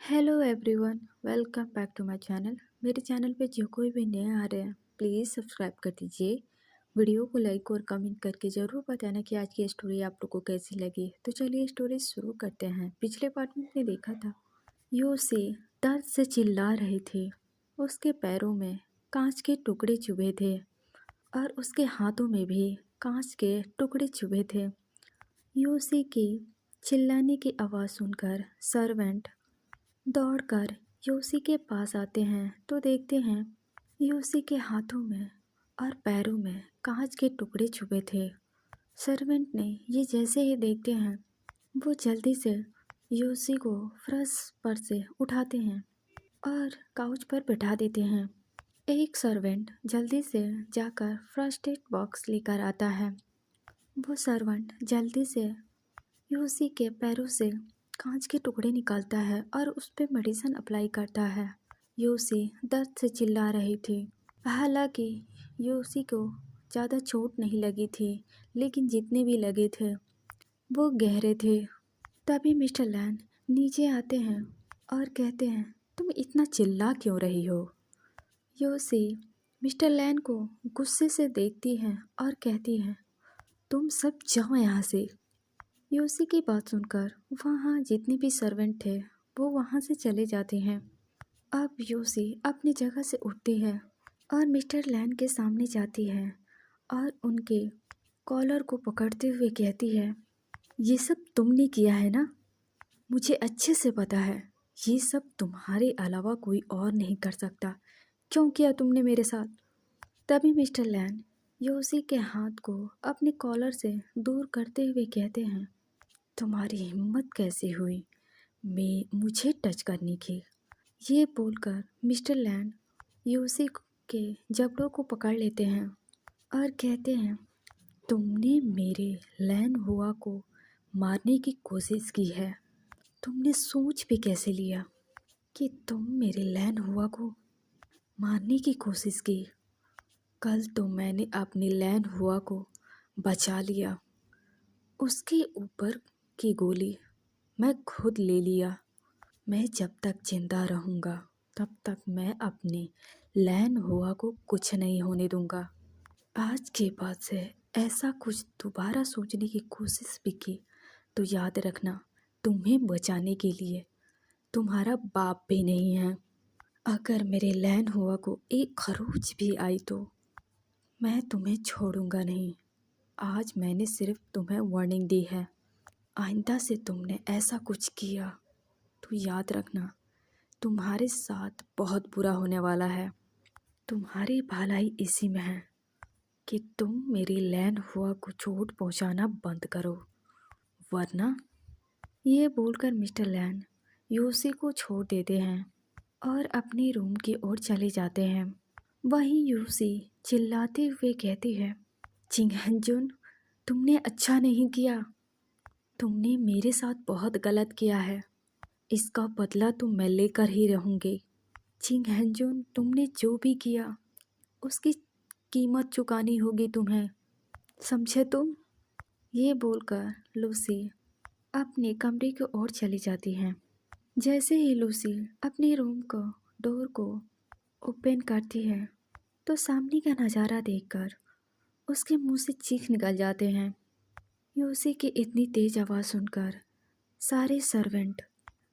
Hello everyone, welcome back to my channel. मेरे channel पे जो कोई भी नए आ रहे हैं प्लीज़ सब्सक्राइब कर दीजिए। वीडियो को लाइक और कमेंट करके ज़रूर बताना कि आज की स्टोरी आप लोग को कैसी लगी। तो चलिए स्टोरी शुरू करते हैं। पिछले पार्ट में हमने देखा था यूसी दर्द से चिल्ला रही थी। उसके पैरों में कांच के टुकड़े चुभे थे और उसके हाथों में भी कांच के टुकड़े चुभे थे। यूसी की चिल्लाने की आवाज़ सुनकर सर्वेंट दौड़कर यूसी के पास आते हैं तो देखते हैं यूसी के हाथों में और पैरों में कांच के टुकड़े छुपे थे। सर्वेंट ने ये जैसे ही देखते हैं वो जल्दी से यूसी को फर्श पर से उठाते हैं और काउच पर बैठा देते हैं। एक सर्वेंट जल्दी से जाकर फर्स्ट एड बॉक्स लेकर आता है। वो सर्वेंट जल्दी से यूसी के पैरों से कांच के टुकड़े निकालता है और उस पे मेडिसिन अप्लाई करता है। यूसी दर्द से चिल्ला रही थी। हालांकि यूसी को ज़्यादा चोट नहीं लगी थी, लेकिन जितने भी लगे थे वो गहरे थे। तभी मिस्टर लैन नीचे आते हैं और कहते हैं, तुम इतना चिल्ला क्यों रही हो? यूसी मिस्टर लैन को गुस्से से देखती है और कहती है, तुम सब जाओ यहाँ से। यूसी की बात सुनकर वहाँ जितने भी सर्वेंट थे वो वहाँ से चले जाते हैं। अब यूसी अपनी जगह से उठती है और मिस्टर लैन के सामने जाती है और उनके कॉलर को पकड़ते हुए कहती है, ये सब तुमने किया है ना? मुझे अच्छे से पता है ये सब तुम्हारे अलावा कोई और नहीं कर सकता। क्यों किया तुमने मेरे साथ? तभी मिस्टर लैन यूसी के हाथ को अपने कॉलर से दूर करते हुए कहते हैं, तुम्हारी हिम्मत कैसे हुई मुझे टच करने की? ये बोलकर मिस्टर लैन यूसी के जबड़ों को पकड़ लेते हैं और कहते हैं, तुमने मेरे लैन हुआ को मारने की कोशिश की है। तुमने सोच भी कैसे लिया कि तुम मेरे लैन हुआ को मारने की कोशिश की? कल तो मैंने अपनी लैन हुआ को बचा लिया। उसके ऊपर की गोली मैं खुद ले लिया। मैं जब तक जिंदा रहूँगा तब तक मैं अपने लैन हुआ को कुछ नहीं होने दूंगा। आज के बाद से ऐसा कुछ दोबारा सोचने की कोशिश भी की तो याद रखना, तुम्हें बचाने के लिए तुम्हारा बाप भी नहीं है। अगर मेरे लैन हुआ को एक खरोच भी आई तो मैं तुम्हें छोड़ूंगा नहीं। आज मैंने सिर्फ तुम्हें वार्निंग दी है। आइंदा से तुमने ऐसा कुछ किया तो याद रखना, तुम्हारे साथ बहुत बुरा होने वाला है। तुम्हारी भलाई इसी में है कि तुम मेरी लैन हुआ को चोट पहुंचाना बंद करो, वरना। ये बोलकर मिस्टर लैन यूसी को छोड़ देते हैं और अपने रूम की ओर चले जाते हैं। वहीं यूसी चिल्लाते हुए कहती है, चिंग हंजुन, तुमने अच्छा नहीं किया। तुमने मेरे साथ बहुत गलत किया है। इसका बदला तो मैं लेकर ही रहूँगी। चिंग हंजुन, तुमने जो भी किया उसकी कीमत चुकानी होगी तुम्हें, समझे तुम? ये बोलकर लूसी अपने कमरे की ओर चली जाती है। जैसे ही लूसी अपने रूम को डोर को ओपन करती है तो सामने का नज़ारा देखकर उसके मुंह से चीख निकल जाते हैं। लूसी की इतनी तेज आवाज़ सुनकर सारे सर्वेंट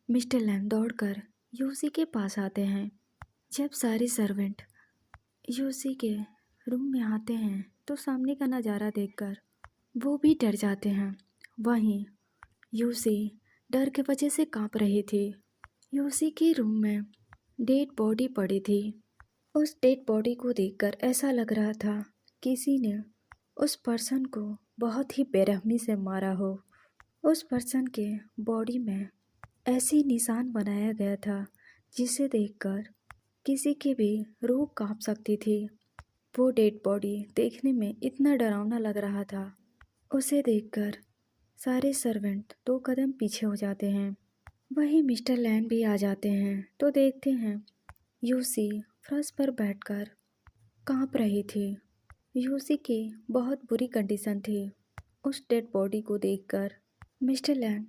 मिस्टर लैन दौड़कर यूसी के पास आते हैं। जब सारे सर्वेंट यूसी के रूम में आते हैं तो सामने का नज़ारा देखकर वो भी डर जाते हैं। वहीं यूसी डर की वजह से कांप रही थी। यूसी के रूम में डेड बॉडी पड़ी थी। उस डेड बॉडी को देखकर ऐसा लग रहा था किसी ने उस पर्सन को बहुत ही बेरहमी से मारा हो। उस पर्सन के बॉडी में ऐसी निशान बनाया गया था जिसे देखकर किसी की भी रूह कांप सकती थी। वो डेड बॉडी देखने में इतना डरावना लग रहा था। उसे देखकर सारे सर्वेंट 2 कदम पीछे हो जाते हैं। वहीं मिस्टर लैन भी आ जाते हैं तो देखते हैं यूसी फर्श पर बैठकर कांप रही थी। यूसी की बहुत बुरी कंडीशन थी। उस डेड बॉडी को देखकर मिस्टर लैन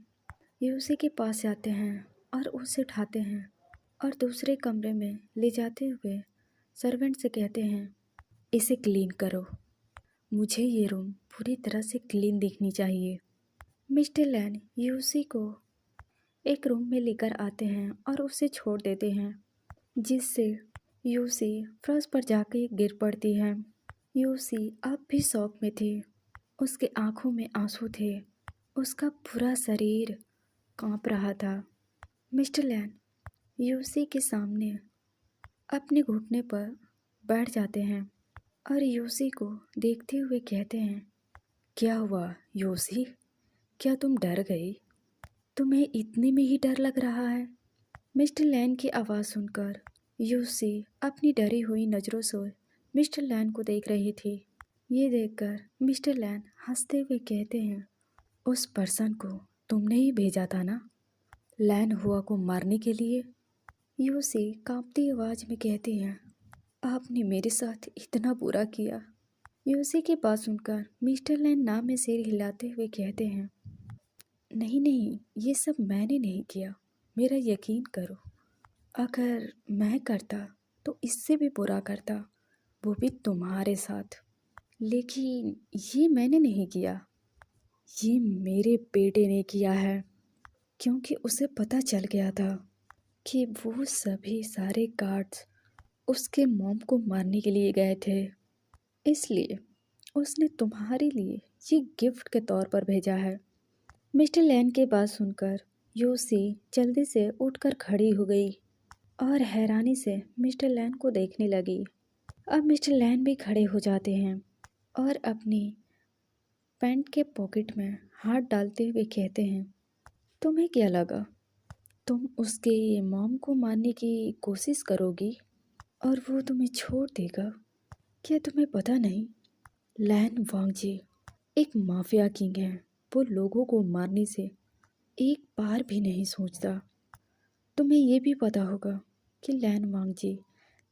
यूसी के पास जाते हैं और उसे उठाते हैं और दूसरे कमरे में ले जाते हुए सर्वेंट से कहते हैं, इसे क्लीन करो। मुझे ये रूम पूरी तरह से क्लीन दिखनी चाहिए। मिस्टर लैन यूसी को एक रूम में लेकर आते हैं और उसे छोड़ देते हैं, जिससे यूसी फर्श पर जाके गिर पड़ती है। यूसी अब भी शौक में थी। उसके आंखों में आंसू थे। उसका पूरा शरीर कांप रहा था। मिस्टर लैन यूसी के सामने अपने घुटने पर बैठ जाते हैं और यूसी को देखते हुए कहते हैं, क्या हुआ यूसी? क्या तुम डर गई? तुम्हें इतने में ही डर लग रहा है? मिस्टर लैन की आवाज़ सुनकर यूसी अपनी डरी हुई नज़रों से मिस्टर लैन को देख रही थी। ये देखकर मिस्टर लैन हंसते हुए कहते हैं, उस पर्सन को तुमने ही भेजा था ना, लैन हुआ को मारने के लिए? यूसी कांपती आवाज़ में कहती हैं, आपने मेरे साथ इतना बुरा किया। यूसी की बात सुनकर मिस्टर लैन नाम में सिर हिलाते हुए कहते हैं, नहीं नहीं, ये सब मैंने नहीं किया, मेरा यकीन करो। अगर मैं करता तो इससे भी बुरा करता, वो भी तुम्हारे साथ। लेकिन ये मैंने नहीं किया, ये मेरे बेटे ने किया है, क्योंकि उसे पता चल गया था कि वो सभी सारे गार्ड्स उसके मॉम को मारने के लिए गए थे। इसलिए उसने तुम्हारे लिए ये गिफ्ट के तौर पर भेजा है। मिस्टर लैन के बात सुनकर यूसी जल्दी से उठकर खड़ी हो गई और हैरानी से मिस्टर लैन को देखने लगी। अब मिस्टर लैन भी खड़े हो जाते हैं और अपनी पैंट के पॉकेट में हाथ डालते हुए कहते हैं, तुम्हें क्या लगा तुम उसके मॉम को मारने की कोशिश करोगी और वो तुम्हें छोड़ देगा? क्या तुम्हें पता नहीं, लैन वांगजी एक माफिया किंग है। वो लोगों को मारने से एक बार भी नहीं सोचता। तुम्हें ये भी पता होगा कि लैन वांगजी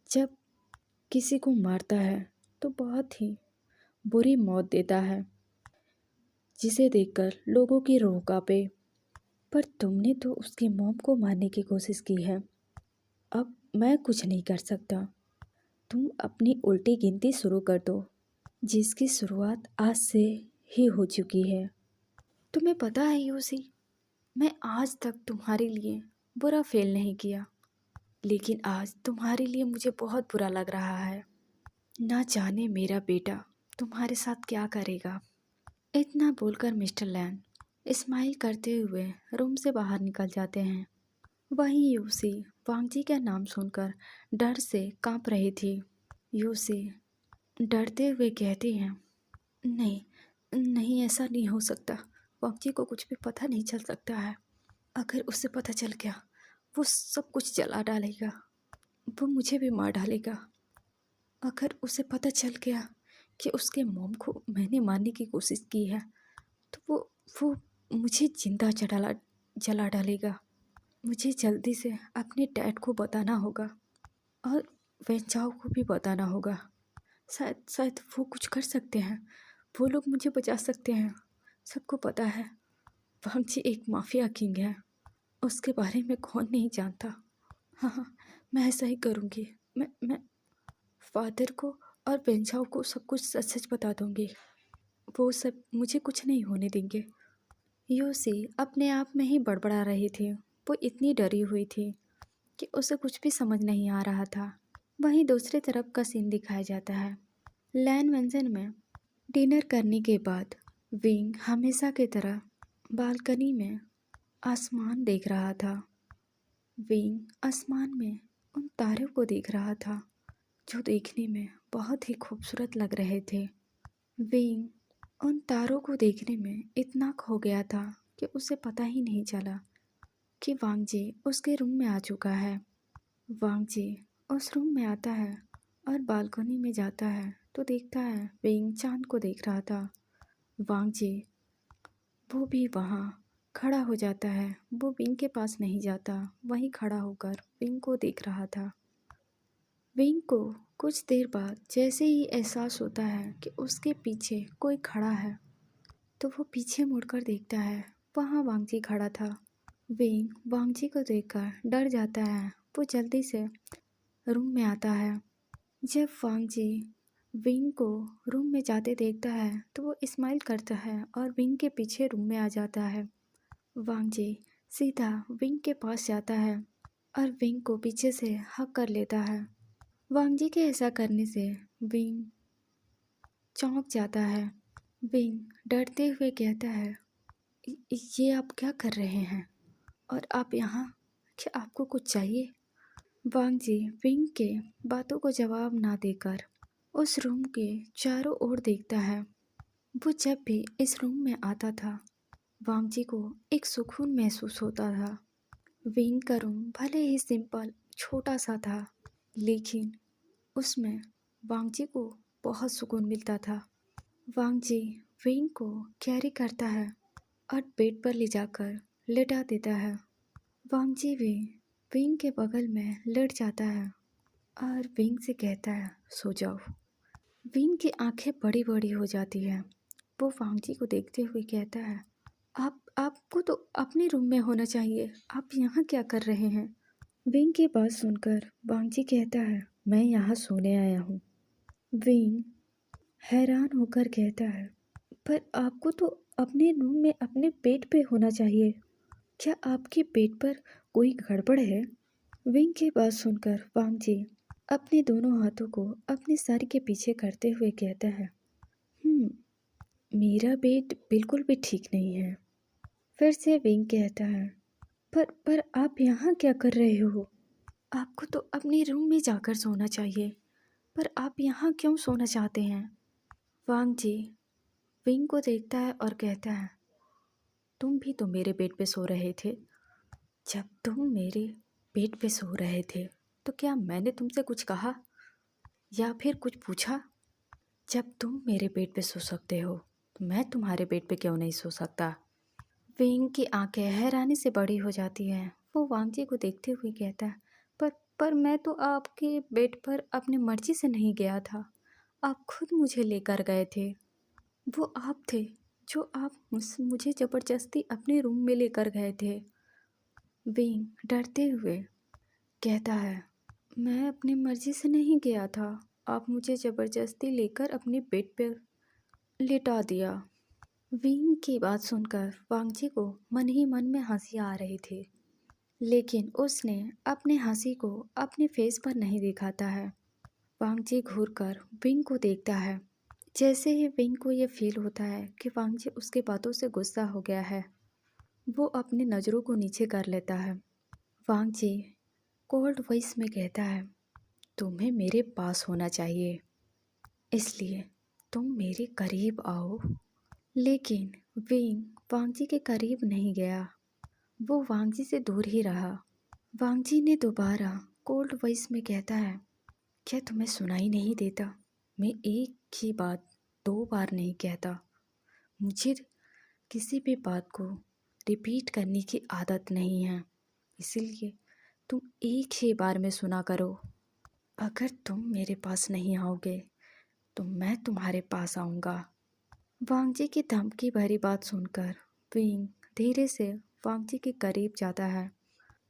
जब किसी को मारता है तो बहुत ही बुरी मौत देता है, जिसे देखकर लोगों की रूह कांपे। पर तुमने तो उसकी मॉम को मारने की कोशिश की है। अब मैं कुछ नहीं कर सकता। तुम अपनी उल्टी गिनती शुरू कर दो, जिसकी शुरुआत आज से ही हो चुकी है। तुम्हें पता है यूसी, मैं आज तक तुम्हारे लिए बुरा फेल नहीं किया, लेकिन आज तुम्हारे लिए मुझे बहुत बुरा लग रहा है। ना जाने मेरा बेटा तुम्हारे साथ क्या करेगा। इतना बोलकर मिस्टर लैन स्माइल करते हुए रूम से बाहर निकल जाते हैं। वहीं यूसी वांगजी का नाम सुनकर डर से कांप रही थी। यूसी डरते हुए कहती हैं, नहीं नहीं, ऐसा नहीं हो सकता। वांगजी को कुछ भी पता नहीं चल सकता है। अगर उसे पता चल गया, वो सब कुछ जला डालेगा, वो मुझे भी मार डालेगा। अगर उसे पता चल गया कि उसके मॉम को मैंने मारने की कोशिश की है, तो वो मुझे जिंदा जला डालेगा। मुझे जल्दी से अपने डैड को बताना होगा और वेंचाओ को भी बताना होगा। शायद वो कुछ कर सकते हैं, वो लोग मुझे बचा सकते हैं। सबको पता है वांगजी एक माफिया किंग है, उसके बारे में कौन नहीं जानता। हाँ हाँ, मैं ऐसा ही करूँगी। मैं फादर को और वेंचाओ को सब कुछ सच सच बता दूँगी। वो सब मुझे कुछ नहीं होने देंगे। यूसी अपने आप में ही बड़बड़ा रही थी। वो इतनी डरी हुई थी कि उसे कुछ भी समझ नहीं आ रहा था। वहीं दूसरी तरफ का सीन दिखाया जाता है। लैन मेंशन में डिनर करने के बाद विंग हमेशा की तरह बालकनी में आसमान देख रहा था। विंग आसमान में उन तारों को देख रहा था जो देखने में बहुत ही खूबसूरत लग रहे थे। विंग उन तारों को देखने में इतना खो गया था कि उसे पता ही नहीं चला कि वांगजी उसके रूम में आ चुका है। वांगजी उस रूम में आता है और बालकनी में जाता है तो देखता है विंग चांद को देख रहा था। वांगजी वो भी वहाँ खड़ा हो जाता है। वो विंग के पास नहीं जाता, वहीं खड़ा होकर विंग को देख रहा था। विंग को कुछ देर बाद जैसे ही एहसास होता है कि उसके पीछे कोई खड़ा है, तो वो पीछे मुड़कर देखता है। वहाँ वांगजी खड़ा था। विंग वांगजी को देखकर डर जाता है। वो जल्दी से रूम में आता है। जब वांगजी विंग को रूम में जाते देखता है तो वो स्माइल करता है और विंग के पीछे रूम में आ जाता है। वांगजी सीधा विंग के पास जाता है और विंग को पीछे से हग कर लेता है। वांगजी के ऐसा करने से विंग चौंक जाता है। विंग डरते हुए कहता है, ये आप क्या कर रहे हैं और आप यहाँ, क्या आपको कुछ चाहिए?" वांगजी विंग के बातों को जवाब ना देकर उस रूम के चारों ओर देखता है। वो जब भी इस रूम में आता था वांगजी को एक सुकून महसूस होता था। विंग का रूम भले ही सिंपल छोटा सा था, लेकिन उसमें वांगजी को बहुत सुकून मिलता था। वांगजी विंग को कैरी करता है और बेड पर ले जाकर लेटा देता है। वांगजी भी विंग के बगल में लेट जाता है और विंग से कहता है, सो जाओ। विंग की आंखें बड़ी बड़ी हो जाती हैं। वो वांगजी को देखते हुए कहता है, आपको तो अपने रूम में होना चाहिए, आप यहाँ क्या कर रहे हैं?" विंग की बात सुनकर वांगजी कहता है, मैं यहाँ सोने आया हूँ। विंग हैरान होकर कहता है, पर आपको तो अपने रूम में अपने बेड पे होना चाहिए, क्या आपके बेड पर कोई गड़बड़ है? विंग की बात सुनकर वांगजी अपने दोनों हाथों को अपने सर के पीछे करते हुए कहता है, मेरा बेड बिल्कुल भी ठीक नहीं है। फिर से विंग कहता है, पर आप यहाँ क्या कर रहे हो? आपको तो अपने रूम में जाकर सोना चाहिए, पर आप यहाँ क्यों सोना चाहते हैं? वांगजी विंग को देखता है और कहता है, तुम भी तो मेरे बेड पे सो रहे थे। जब तुम मेरे बेड पे सो रहे थे तो क्या मैंने तुमसे कुछ कहा या फिर कुछ पूछा? जब तुम मेरे बेड पे सो सकते हो तो मैं तुम्हारे बेड पे क्यों नहीं सो सकता? विंग की आंखें हैरानी से बड़ी हो जाती हैं। वो वांगजी को देखते हुए कहता है, पर मैं तो आपके बेड पर अपनी मर्जी से नहीं गया था, आप खुद मुझे लेकर गए थे। वो आप थे जो आप मुझे ज़बरदस्ती अपने रूम में लेकर गए थे। विंग डरते हुए कहता है, मैं अपनी मर्जी से नहीं गया था, आप मुझे ज़बरदस्ती लेकर अपने बेड पर लेटा दिया। विंग की बात सुनकर वांगजी को मन ही मन में हंसी आ रही थी, लेकिन उसने अपने हंसी को अपने फेस पर नहीं दिखाता है। वांगजी घूरकर विंग को देखता है। जैसे ही विंग को ये फील होता है कि वांगजी उसके बातों से गुस्सा हो गया है, वो अपनी नज़रों को नीचे कर लेता है। वांगजी कोल्ड वॉइस में कहता है, तुम्हें मेरे पास होना चाहिए, इसलिए तुम मेरे करीब आओ। लेकिन विंग वांगजी के करीब नहीं गया, वो वांगजी से दूर ही रहा। वांगजी ने दोबारा कोल्ड वॉइस में कहता है, क्या तुम्हें सुनाई नहीं देता? मैं एक ही बात 2 बार नहीं कहता, मुझे किसी भी बात को रिपीट करने की आदत नहीं है, इसीलिए तुम एक ही बार में सुना करो। अगर तुम मेरे पास नहीं आओगे तो मैं तुम्हारे पास आऊँगा। वांगजी की धमकी भरी बात सुनकर विंग धीरे से वांगजी के करीब जाता है।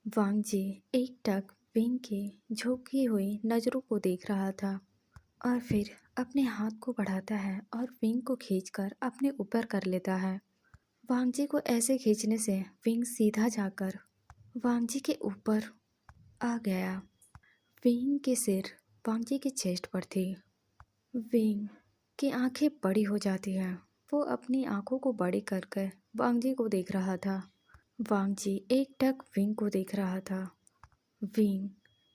वांगजी एकटक विंग की झुकी हुई नज़रों को देख रहा था और फिर अपने हाथ को बढ़ाता है और विंग को खींचकर अपने ऊपर कर लेता है। वांगजी को ऐसे खींचने से विंग सीधा जाकर वांगजी के ऊपर आ गया। विंग के सिर वांगजी के चेस्ट पर थी। विंग की आंखें बड़ी हो जाती हैं। वो अपनी आंखों को बड़ी करके वांगजी को देख रहा था। वांगजी एकटक विंग को देख रहा था। विंग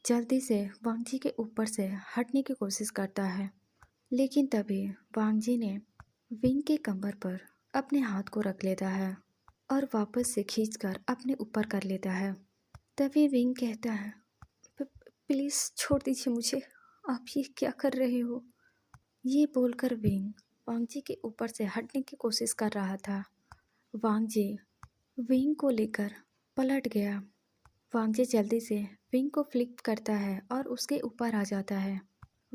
जल्दी से वांगजी के ऊपर से हटने की कोशिश करता है, लेकिन तभी वांगजी ने विंग के कमर पर अपने हाथ को रख लेता है और वापस से खींचकर अपने ऊपर कर लेता है। तभी विंग कहता है, प्लीज़ छोड़ दीजिए मुझे, आप ये क्या कर रहे हो?" ये बोलकर विंग वांगजी के ऊपर से हटने की कोशिश कर रहा था। वांगजी विंग को लेकर पलट गया। वांगजी जल्दी से विंग को फ्लिप करता है और उसके ऊपर आ जाता है।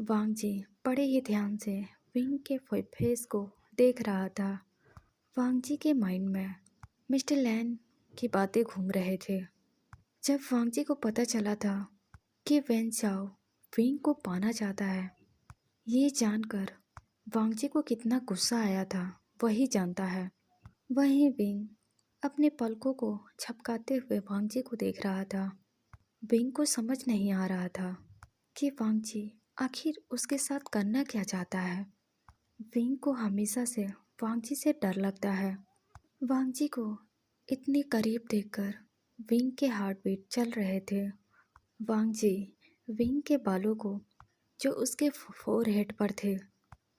वांगजी बड़े ही ध्यान से विंग के फेस को देख रहा था। वांगजी के माइंड में मिस्टर लैन की बातें घूम रहे थे। जब वांगजी को पता चला था कि वेन चाओ विंग को पाना चाहता है, ये जानकर वांगजी को कितना गुस्सा आया था वही जानता है। वहीं विंग अपने पलकों को झपकाते हुए वांगजी को देख रहा था। विंग को समझ नहीं आ रहा था कि वांगजी आखिर उसके साथ करना क्या चाहता है। विंग को हमेशा से वांगजी से डर लगता है। वांगजी को इतने करीब देखकर विंग के हार्ट बीट चल रहे थे। वांगजी विंग के बालों को जो उसके फोरहेड पर थे,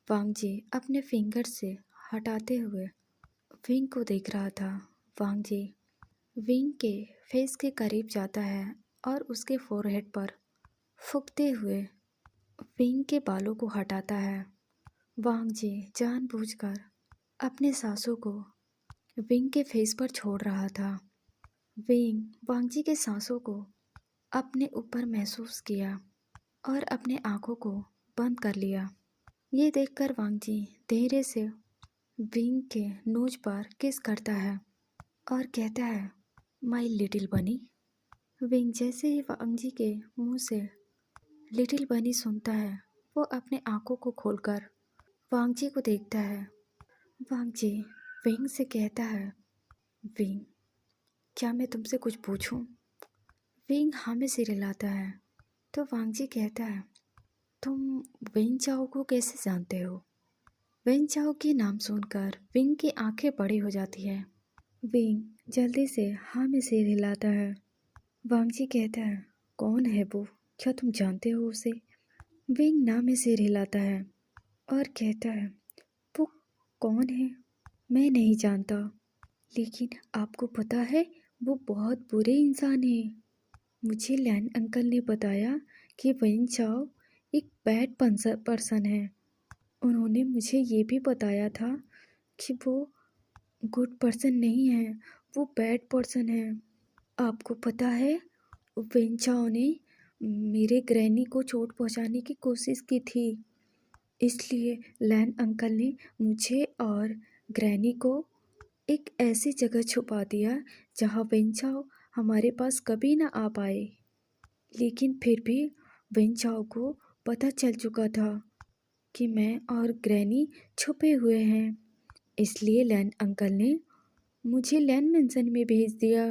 वांगजी अपने फिंगर से हटाते हुए विंग को देख रहा था। वांगजी विंग के फेस के करीब जाता है और उसके फोरहेड पर फूंकते हुए विंग के बालों को हटाता है। वांगजी जानबूझकर अपने सांसों को विंग के फेस पर छोड़ रहा था। विंग वांगजी के सांसों को अपने ऊपर महसूस किया और अपने आंखों को बंद कर लिया। ये देखकर वांगजी धीरे से विंग के नोज पर किस करता है और कहता है, माय लिटिल बनी। विंग जैसे ही वांगजी के मुंह से लिटिल बनी सुनता है, वो अपने आंखों को खोलकर वांगजी को देखता है। वांगजी विंग से कहता है, विंग क्या मैं तुमसे कुछ पूछूं? विंग हाँ में सिर हिलाता है। तो वांगजी कहता है, तुम वेन चाओ को कैसे जानते हो? वेन चाओ के नाम सुनकर विंग की आंखें बड़ी हो जाती है। विंग जल्दी से हाँ में सिर हिलाता है। वांगजी कहता है, कौन है वो? क्या तुम जानते हो उसे? विंग ना में सिर हिलाता है और कहता है, वो कौन है? मैं नहीं जानता, लेकिन आपको पता है वो बहुत बुरे इंसान हैं। मुझे लैन अंकल ने बताया कि वेन चाओ एक बैड पर्सन है। उन्होंने मुझे ये भी बताया था कि वो गुड पर्सन नहीं है, वो बैड पर्सन है। आपको पता है वेन चाओ ने मेरे ग्रैनी को चोट पहुंचाने की कोशिश की थी, इसलिए लैन अंकल ने मुझे और ग्रैनी को एक ऐसी जगह छुपा दिया जहाँ वेन चाओ हमारे पास कभी ना आ पाए। लेकिन फिर भी वेन चाओ को पता चल चुका था कि मैं और ग्रैनी छुपे हुए हैं, इसलिए लैन अंकल ने मुझे लैन मेंशन में भेज दिया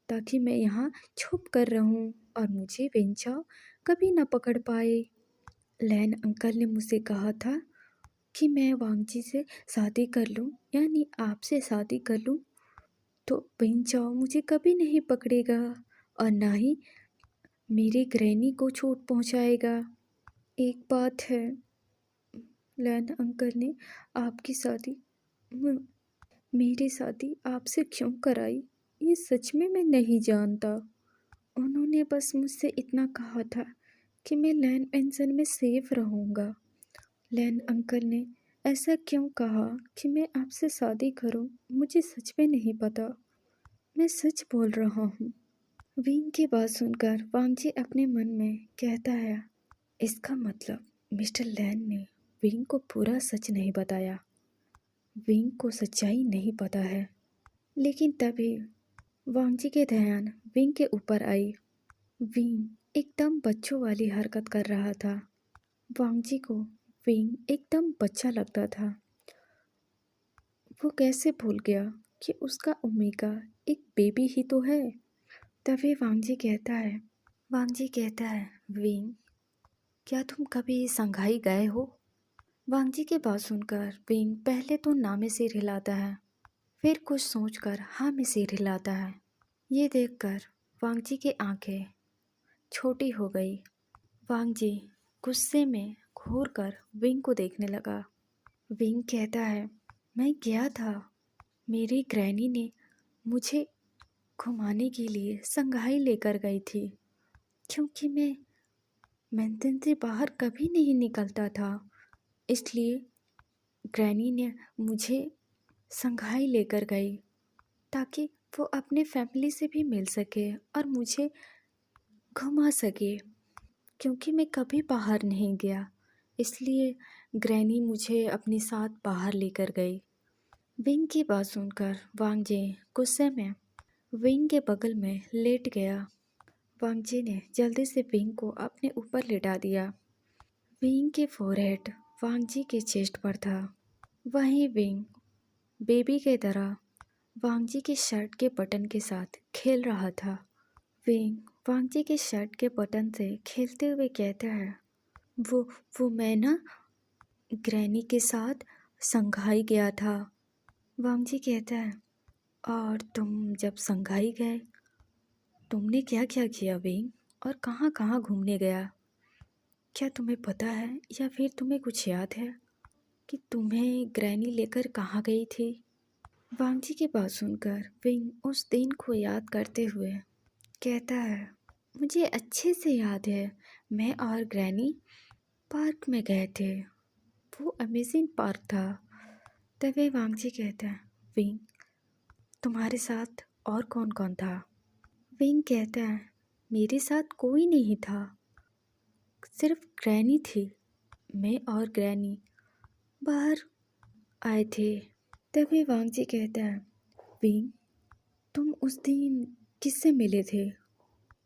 ताकि मैं यहाँ छुप कर रहूँ और मुझे वेन चाओ कभी ना पकड़ पाए। लैन अंकल ने मुझसे कहा था कि मैं वांगजी से शादी कर लूँ, यानी आपसे शादी कर लूँ, तो वेन चाओ मुझे कभी नहीं पकड़ेगा और ना ही मेरी ग्रैनी को चोट पहुँचाएगा। एक बात है, लैन अंकल ने आपकी शादी मेरी शादी आपसे क्यों कराई, ये सच में मैं नहीं जानता। उन्होंने बस मुझसे इतना कहा था कि मैं लैन पेंशन में सेफ रहूँगा। लैन अंकल ने ऐसा क्यों कहा कि मैं आपसे शादी करूं, मुझे सच में नहीं पता। मैं सच बोल रहा हूँ। विंग की बात सुनकर वांगजी अपने मन में कहता है, इसका मतलब मिस्टर लैन ने विंग को पूरा सच नहीं बताया। विंग को सच्चाई नहीं पता है। लेकिन तभी वांगजी के ध्यान विंग के ऊपर आई। विंग एकदम बच्चों वाली हरकत कर रहा था। वांगजी को विंग एकदम बच्चा लगता था। वो कैसे भूल गया कि उसका ओमेगा एक बेबी ही तो है। तभी वांगजी कहता है, विंग क्या तुम कभी संघाई गए हो? वांगजी की बात सुनकर विंग पहले तो ना में सिर हिलाता है, फिर कुछ सोचकर हाँ में सिर हिलाता है। ये देखकर वांगजी की आंखें छोटी हो गई। वांगजी गुस्से में घूर कर विंग को देखने लगा। विंग कहता है, मैं गया था, मेरी ग्रैनी ने मुझे घुमाने के लिए संघाई लेकर गई थी, क्योंकि मैं मेंशन से बाहर कभी नहीं निकलता था, इसलिए ग्रैनी ने मुझे संघाई लेकर गई ताकि वो अपने फैमिली से भी मिल सके और मुझे घुमा सके। क्योंकि मैं कभी बाहर नहीं गया, इसलिए ग्रैनी मुझे अपने साथ बाहर लेकर गई। विंग की बात सुनकर वांगजी गुस्से में विंग के बगल में लेट गया। वांगजी ने जल्दी से विंग को अपने ऊपर लेटा दिया। विंग के फोरहेड वांगजी के चेस्ट पर था। वहीं विंग बेबी की तरह वांगजी के शर्ट के बटन के साथ खेल रहा था। विंग वांगजी के शर्ट के बटन से खेलते हुए कहता है, वो वो मैं ना ग्रैनी के साथ संघाई गया था। वांगजी कहता है, और तुम जब संघाई गए तुमने क्या क्या किया विंग, और कहाँ कहाँ घूमने गया? क्या तुम्हें पता है या फिर तुम्हें कुछ याद है कि तुम्हें ग्रैनी लेकर कहाँ गई थी? वांगजी की बात सुनकर विंग उस दिन को याद करते हुए कहता है, मुझे अच्छे से याद है, मैं और ग्रैनी पार्क में गए थे। वो अमेजिंग पार्क था। तभी वांगजी कहता है, विंग तुम्हारे साथ और कौन कौन था? विंग कहता है, मेरे साथ कोई नहीं था, सिर्फ ग्रैनी थी। मैं और ग्रैनी बाहर आए थे। तभी वांगजी कहता है, विंग तुम उस दिन किससे मिले थे?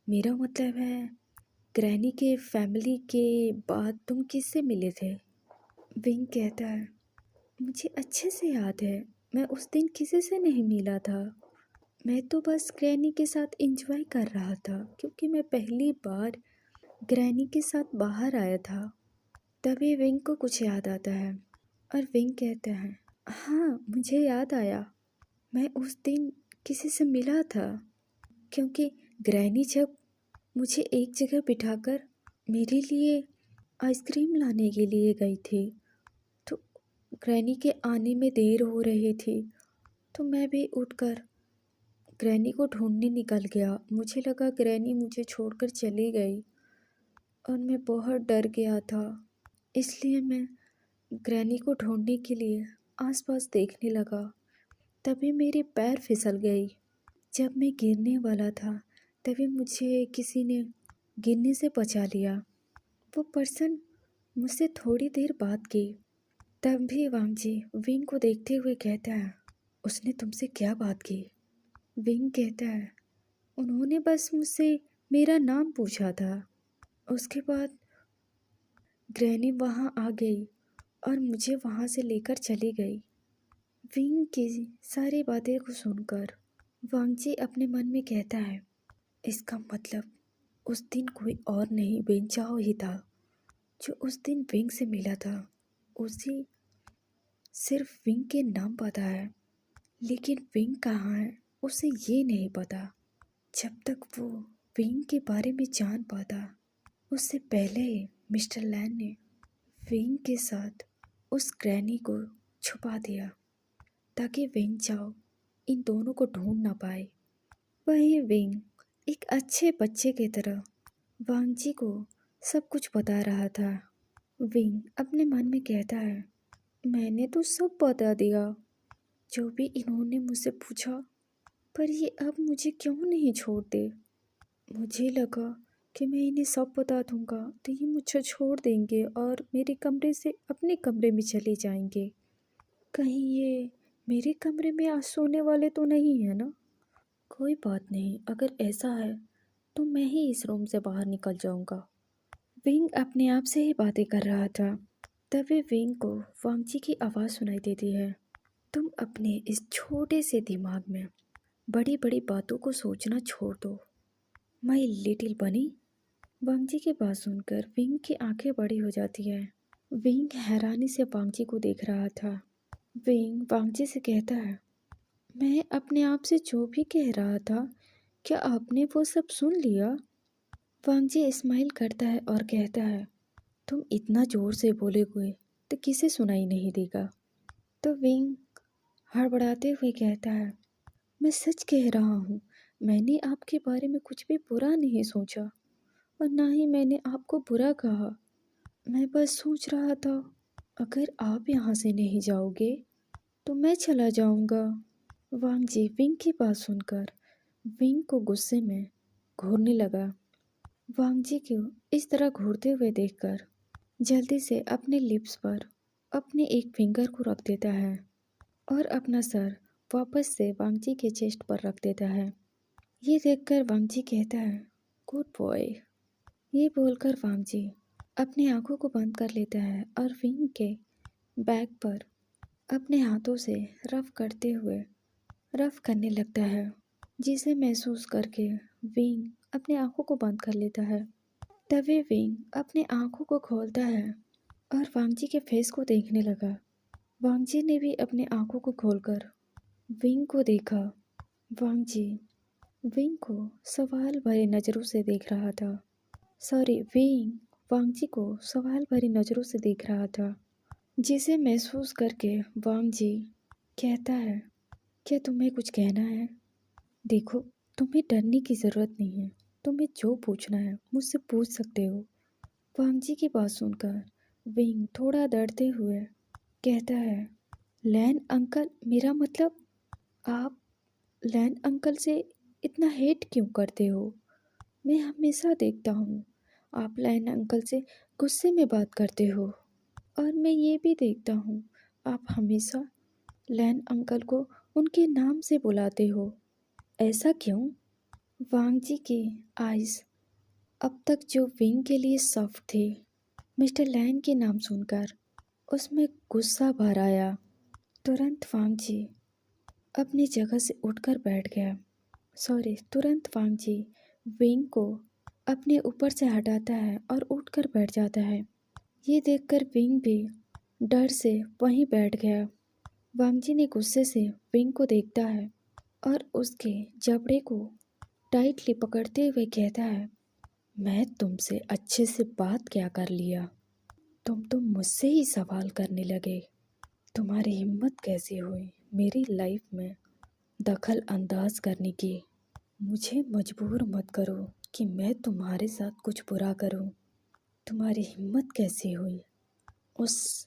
मेरा मतलब है ग्रैनी के फैमिली के बाद तुम किससे मिले थे? विंग कहता है, मुझे अच्छे से याद है, मैं उस दिन किसी से नहीं मिला था। मैं तो बस ग्रैनी के साथ एंजॉय कर रहा था क्योंकि मैं पहली बार ग्रैनी के साथ बाहर आया था। तभी विंग को कुछ याद आता है और विंग कहता है, हाँ मुझे याद आया, मैं उस दिन किसी से मिला था क्योंकि ग्रैनी जब मुझे एक जगह बिठाकर मेरे लिए आइसक्रीम लाने के लिए गई थी तो ग्रैनी के आने में देर हो रही थी, तो मैं भी उठकर ग्रैनी को ढूंढने निकल गया। मुझे लगा ग्रैनी मुझे छोड़कर चली गई और मैं बहुत डर गया था, इसलिए मैं ग्रैनी को ढूंढने के लिए आसपास देखने लगा। तभी मेरे पैर फिसल गई। जब मैं गिरने वाला था तभी मुझे किसी ने गिरने से बचा लिया। वो पर्सन मुझसे थोड़ी देर बाद गई। तब भी वांगजी विंग को देखते हुए कहता है, उसने तुमसे क्या बात की? विंग कहता है, उन्होंने बस मुझसे मेरा नाम पूछा था। उसके बाद ग्रैनी वहाँ आ गई और मुझे वहाँ से लेकर चली गई। विंग की सारी बातें को सुनकर वांगजी अपने मन में कहता है, इसका मतलब उस दिन कोई और नहीं बेन चाओ ही था जो उस दिन विंग से मिला था। उसी सिर्फ विंग के नाम पता है, लेकिन विंग कहाँ है उसे ये नहीं पता। जब तक वो विंग के बारे में जान पाता, उससे पहले ही मिस्टर लैन ने विंग के साथ उस ग्रैनी को छुपा दिया ताकि विंग चाओ इन दोनों को ढूंढ ना पाए। वहीं विंग एक अच्छे बच्चे की तरह वांगजी को सब कुछ बता रहा था। विंग अपने मन में कहता है, मैंने तो सब बता दिया जो भी इन्होंने मुझसे पूछा, पर ये अब मुझे क्यों नहीं छोड़ते? मुझे लगा कि मैं इन्हें सब बता दूंगा तो ये मुझे छोड़ देंगे और मेरे कमरे से अपने कमरे में चले जाएंगे। कहीं ये मेरे कमरे में आज सोने वाले तो नहीं है ना? कोई बात नहीं, अगर ऐसा है तो मैं ही इस रूम से बाहर निकल जाऊंगा। विंग अपने आप से ही बातें कर रहा था। तभी विंग को वांगजी की आवाज़ सुनाई देती है, तुम अपने इस छोटे से दिमाग में बड़ी बड़ी बातों को सोचना छोड़ दो, माय लिटिल बनी। वांगजी की बात सुनकर विंग की आंखें बड़ी हो जाती है। विंग हैरानी से वांगजी को देख रहा था। विंग वांगजी से कहता है, मैं अपने आप से जो भी कह रहा था क्या आपने वो सब सुन लिया? वांगजी स्माइल करता है और कहता है, तुम इतना ज़ोर से बोलोगे तो किसे सुनाई नहीं देगा? तो विंग हड़बड़ाते हुए कहता है, मैं सच कह रहा हूँ, मैंने आपके बारे में कुछ भी बुरा नहीं सोचा और ना ही मैंने आपको बुरा कहा। मैं बस सोच रहा था अगर आप यहाँ से नहीं जाओगे तो मैं चला जाऊँगा। वांगजी विंग की बात सुनकर विंग को गुस्से में घूरने लगा। वांगजी को इस तरह घूरते हुए देखकर जल्दी से अपने लिप्स पर अपने एक फिंगर को रख देता है और अपना सर वापस से वांगजी के चेस्ट पर रख देता है। ये देखकर वांगजी कहता है, गुड बॉय। ये बोलकर वांगजी अपनी आंखों को बंद कर लेता है और विंग के बैक पर अपने हाथों से रफ करने लगता है, जिसे महसूस करके विंग अपने आंखों को बंद कर लेता है। तभी विंग अपनी आंखों को खोलता है और वांगजी के फेस को देखने लगा। वांगजी ने भी अपनी आंखों को खोलकर विंग को देखा। वांगजी विंग को सवाल भरी नज़रों से देख रहा था। विंग वांगजी को सवाल भरी नज़रों से देख रहा था, जिसे महसूस करके वांगजी कहता है, क्या तुम्हें कुछ कहना है? देखो, तुम्हें डरने की ज़रूरत नहीं है। तुम्हें जो पूछना है मुझसे पूछ सकते हो। वांगजी की बात सुनकर विंग थोड़ा डरते हुए कहता है, लैन अंकल, मेरा मतलब आप लैन अंकल से इतना हेट क्यों करते हो? मैं हमेशा देखता हूँ आप लैन अंकल से गुस्से में बात करते हो, और मैं ये भी देखता हूँ आप हमेशा लैन अंकल को उनके नाम से बुलाते हो। ऐसा क्यों? वांगजी के आइज़ अब तक जो विंग के लिए सॉफ्ट थे, मिस्टर लैन के नाम सुनकर उसमें गुस्सा भर आया। तुरंत वांगजी अपनी जगह से उठकर बैठ गया। तुरंत वांगजी विंग को अपने ऊपर से हटाता है और उठकर बैठ जाता है। ये देखकर विंग भी डर से वहीं बैठ गया। वांगजी ने गुस्से से विंग को देखता है और उसके जबड़े को टाइटली पकड़ते हुए कहता है, मैं तुमसे अच्छे से बात क्या कर लिया? तुम तो मुझसे ही सवाल करने लगे। तुम्हारी हिम्मत कैसे हुई मेरी लाइफ में दखल अंदाज करने की? मुझे मजबूर मत करो कि मैं तुम्हारे साथ कुछ बुरा करूं। तुम्हारी हिम्मत कैसे हुई उस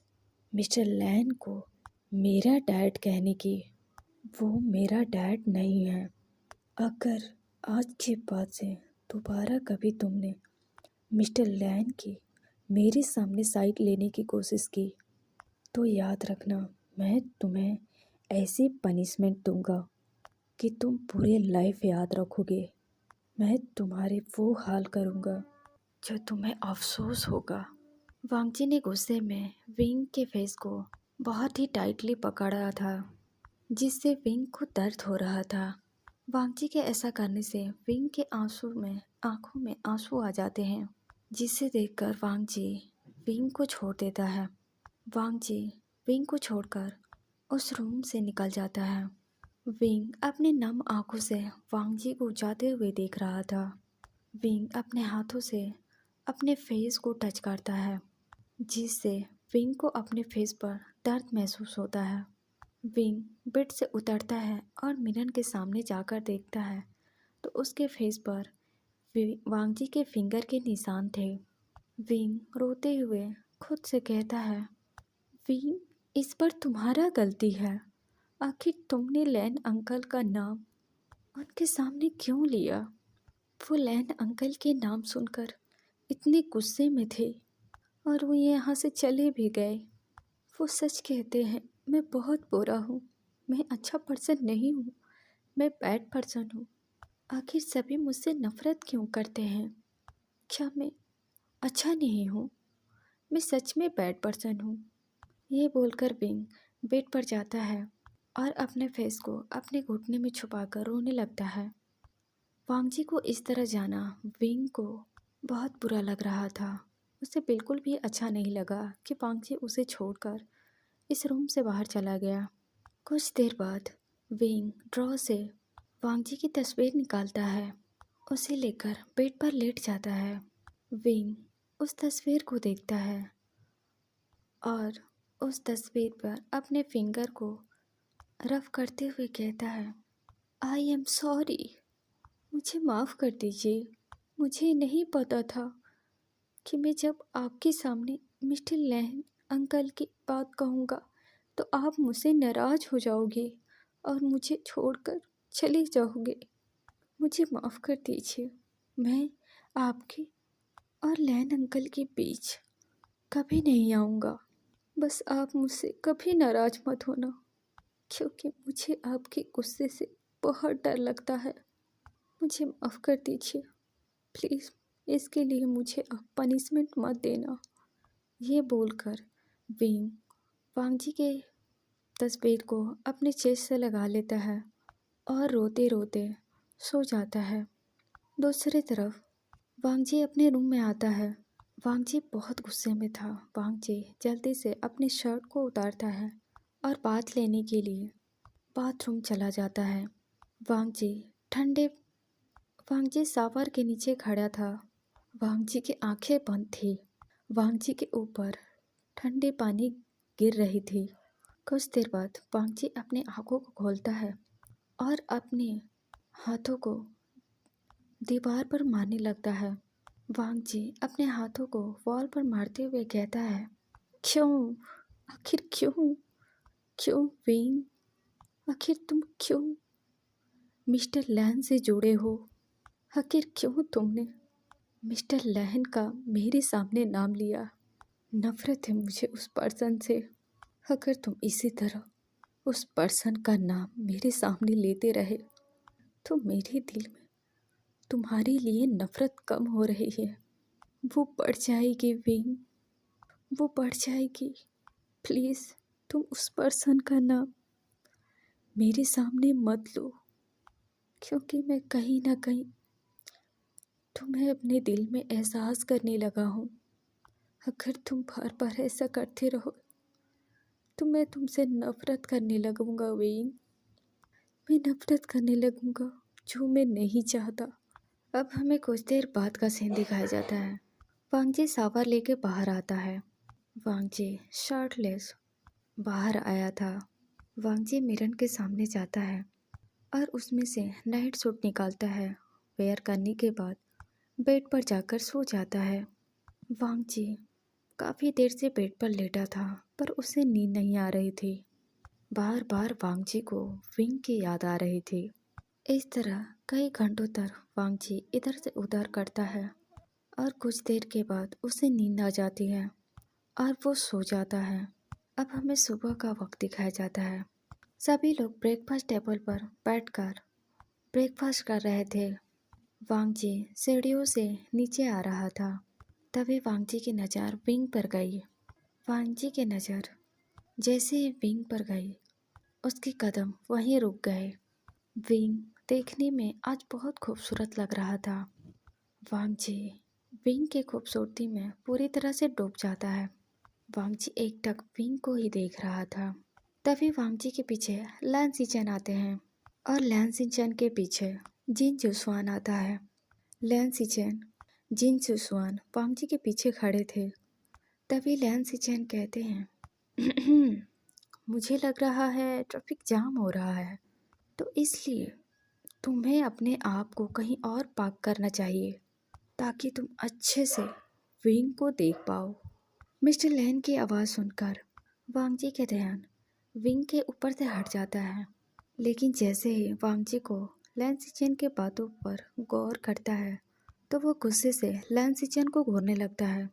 मिस्टर लैन को मेरा डैड कहने की? वो मेरा डैड नहीं है। अगर आज के बाद से दोबारा कभी तुमने मिस्टर लैन की मेरे सामने साइड लेने की कोशिश की, तो याद रखना, मैं तुम्हें ऐसी पनिशमेंट दूंगा कि तुम पूरी लाइफ याद रखोगे। मैं तुम्हारे वो हाल करूंगा जो तुम्हें अफसोस होगा। वांगजी ने गुस्से में विंग के फेस को बहुत ही टाइटली पकड़ा था, जिससे विंग को दर्द हो रहा था। वांगजी के ऐसा करने से विंग के आंखों में आंसू आ जाते हैं, जिसे देखकर वांगजी विंग को छोड़ देता है। वांगजी विंग को छोड़कर उस रूम से निकल जाता है। विंग अपने नम आंखों से वांगजी को जाते हुए देख रहा था। विंग अपने हाथों से अपने फेस को टच करता है, जिससे विंग को अपने फेस पर दर्द महसूस होता है। विंग बेड से उतरता है और मिरर के सामने जाकर देखता है तो उसके फेस पर वांगजी के फिंगर के निशान थे। विंग रोते हुए खुद से कहता है, विंग, इस पर तुम्हारा गलती है। आखिर तुमने लैन अंकल का नाम उनके सामने क्यों लिया? वो लैन अंकल के नाम सुनकर इतने गुस्से में थे और वो यहाँ से चले भी गए। वो सच कहते हैं, मैं बहुत बुरा हूँ। मैं अच्छा पर्सन नहीं हूँ। मैं बैड पर्सन हूँ। आखिर सभी मुझसे नफ़रत क्यों करते हैं? क्या मैं अच्छा नहीं हूँ? मैं सच में बैड पर्सन हूँ। ये बोलकर विंग बेड पर जाता है और अपने फेस को अपने घुटने में छुपाकर रोने लगता है। वांगजी को इस तरह जाना विंग को बहुत बुरा लग रहा था। उसे बिल्कुल भी अच्छा नहीं लगा कि वांगजी उसे छोड़कर इस रूम से बाहर चला गया। कुछ देर बाद विंग ड्रॉ से वांगजी की तस्वीर निकालता है। उसे लेकर बेड पर लेट जाता है। विंग उस तस्वीर को देखता है और उस तस्वीर पर अपने फिंगर को रफ करते हुए कहता है, आई एम सॉरी। मुझे माफ़ कर दीजिए। मुझे नहीं पता था कि मैं जब आपके सामने मिस्टर लैन अंकल की बात कहूँगा तो आप मुझसे नाराज़ हो जाओगे और मुझे छोड़कर चले जाओगे। मुझे माफ़ कर दीजिए। मैं आपके और लैन अंकल के बीच कभी नहीं आऊँगा। बस आप मुझसे कभी नाराज़ मत होना, क्योंकि मुझे आपके गुस्से से बहुत डर लगता है। मुझे माफ़ कर दीजिए। प्लीज़ इसके लिए मुझे अब पनिशमेंट मत देना। ये बोलकर विंग वांग जी के तस्वीर को अपने चेस्ट से लगा लेता है और रोते रोते सो जाता है। दूसरी तरफ वांग जी अपने रूम में आता है। वांग जी बहुत गुस्से में था। वांग जी जल्दी से अपनी शर्ट को उतारता है और बाथ लेने के लिए बाथरूम चला जाता है। वांग जी ठंडे वांग जी शावर के नीचे खड़ा था। वांग जी की आंखें बंद थी। वांग जी के ऊपर ठंडे पानी गिर रही थी। कुछ देर बाद वांग जी अपने आंखों को खोलता है और अपने हाथों को दीवार पर मारने लगता है। वांग जी अपने हाथों को वॉल पर मारते हुए कहता है, क्यों? आखिर क्यों? क्यों विंग? आखिर तुम क्यों मिस्टर लैन से जुड़े हो? आखिर क्यों तुमने मिस्टर लैन का मेरे सामने नाम लिया? नफरत है मुझे उस पर्सन से। अगर तुम इसी तरह उस पर्सन का नाम मेरे सामने लेते रहे तो मेरे दिल में तुम्हारे लिए नफरत कम हो रही है, वो बढ़ जाएगी विंग, वो बढ़ जाएगी। प्लीज़ तुम उस पर्सन का नाम मेरे सामने मत लो, क्योंकि मैं कहीं ना कहीं तुम्हें अपने दिल में एहसास करने लगा हूँ। अगर तुम बार बार ऐसा करते रहो तो मैं तुमसे नफरत करने लगूंगा विंग। मैं नफरत करने लगूंगा, जो मैं नहीं चाहता। अब हमें कुछ देर बाद का सीन दिखाया जाता है। वांग जी शावर लेके बाहर आता है। वांग जी शर्टलेस बाहर आया था। वांग जी मिरर के सामने जाता है और उसमें से नाइट सूट निकालता है। वेयर करने के बाद बेड पर जाकर सो जाता है। वांग जी काफ़ी देर से बेड पर लेटा था पर उसे नींद नहीं आ रही थी। बार बार वांग जी को विंग की याद आ रही थी। इस तरह कई घंटों तक वांग जी इधर से उधर करता है और कुछ देर के बाद उसे नींद आ जाती है और वो सो जाता है। अब हमें सुबह का वक्त दिखाया जाता है। सभी लोग ब्रेकफास्ट टेबल पर बैठकर ब्रेकफास्ट कर रहे थे। वांग जी सीढ़ियों से नीचे आ रहा था। तभी वांग जी की नज़र विंग पर गई। वांग जी की नज़र जैसे ही विंग पर गई, उसके कदम वहीं रुक गए। विंग देखने में आज बहुत खूबसूरत लग रहा था। वांग जी विंग की खूबसूरती में पूरी तरह से डूब जाता है। वांग जी एकटक विंग को ही देख रहा था। तभी वांग जी के पीछे लैन सिचन आते हैं और लैन सिचन के पीछे जिन चुसवान आता है। लैन सिचन जिन चुसवान वांग जी के पीछे खड़े थे। तभी लैन सिचन कहते हैं, मुझे लग रहा है ट्रैफिक जाम हो रहा है, तो इसलिए तुम्हें अपने आप को कहीं और पार्क करना चाहिए ताकि तुम अच्छे से विंग को देख पाओ। मिस्टर लैन की आवाज़ सुनकर वांग जी का ध्यान विंग के ऊपर से हट जाता है। लेकिन जैसे ही वांग जी को लैन सिचन के बातों पर गौर करता है तो वो गुस्से से लैन सिचन को घूरने लगता है।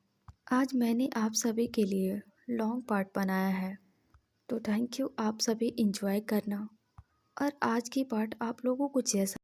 आज मैंने आप सभी के लिए लॉन्ग पार्ट बनाया है, तो थैंक यू। आप सभी इंजॉय करना और आज की पार्ट आप लोगों को जैसा